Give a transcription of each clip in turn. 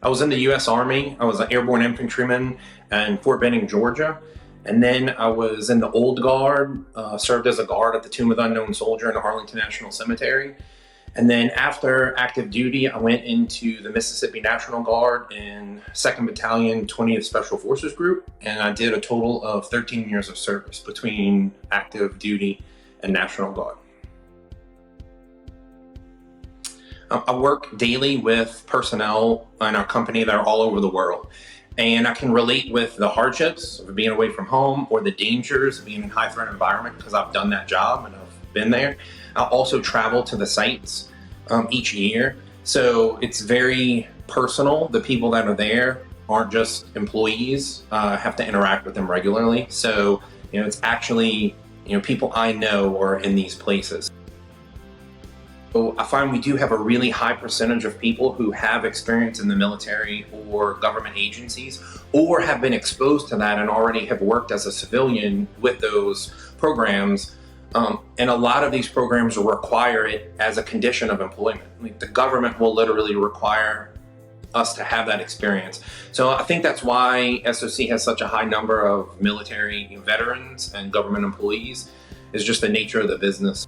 I was in the U.S. Army. I was an airborne infantryman in Fort Benning, Georgia. And then I was in the Old Guard, served as a guard at the Tomb of the Unknown Soldier in the Arlington National Cemetery. And then after active duty, I went into the Mississippi National Guard in 2nd Battalion, 20th Special Forces Group. And I did a total of 13 years of service between active duty and National Guard. I work daily with personnel in our company that are all over the world. And I can relate with the hardships of being away from home or the dangers of being in a high threat environment because I've done that job and I've been there. I also travel to the sites each year. So it's very personal. The people that are there aren't just employees, have to interact with them regularly. So, it's actually, people I know are in these places. So I find we do have a really high percentage of people who have experience in the military or government agencies, or have been exposed to that and already have worked as a civilian with those programs. And a lot of these programs require it as a condition of employment. The government will literally require us to have that experience. So I think that's why SOC has such a high number of military veterans and government employees, is just the nature of the business.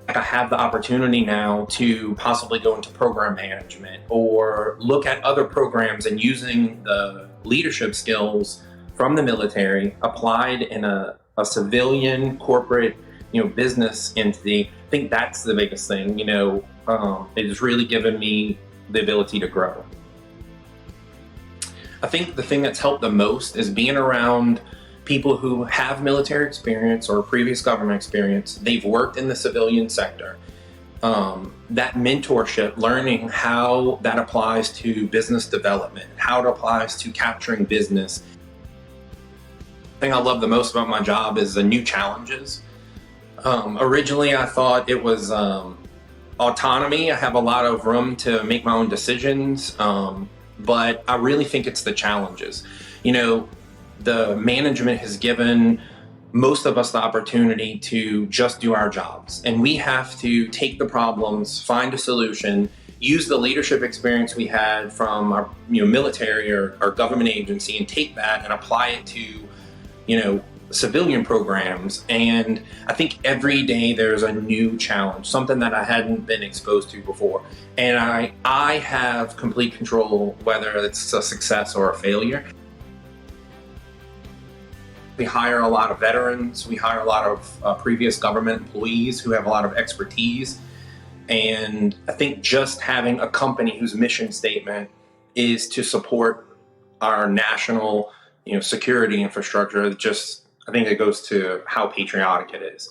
I have the opportunity now to possibly go into program management or look at other programs and using the leadership skills from the military applied in a civilian corporate, business entity. I think that's the biggest thing, it has really given me the ability to grow. I think the thing that's helped the most is being around people who have military experience or previous government experience. They've worked in the civilian sector. That mentorship, learning how that applies to business development, how it applies to capturing business. The thing I love the most about my job is the new challenges. Originally, I thought it was autonomy. I have a lot of room to make my own decisions, but I really think it's the challenges. The management has given most of us the opportunity to just do our jobs, and we have to take the problems, find a solution, use the leadership experience we had from our military or our government agency, and take that and apply it to civilian programs. And I think every day there's a new challenge, something that I hadn't been exposed to before. And I have complete control whether it's a success or a failure. We hire a lot of veterans. We hire a lot of previous government employees who have a lot of expertise. And I think just having a company whose mission statement is to support our national, security infrastructure, I think it goes to how patriotic it is.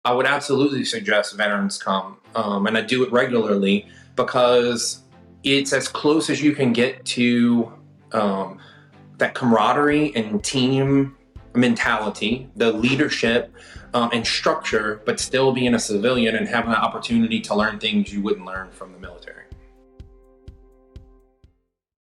I would absolutely suggest veterans come, and I do it regularly because it's as close as you can get to that camaraderie and team mentality, the leadership and structure, but still being a civilian and having the opportunity to learn things you wouldn't learn from the military.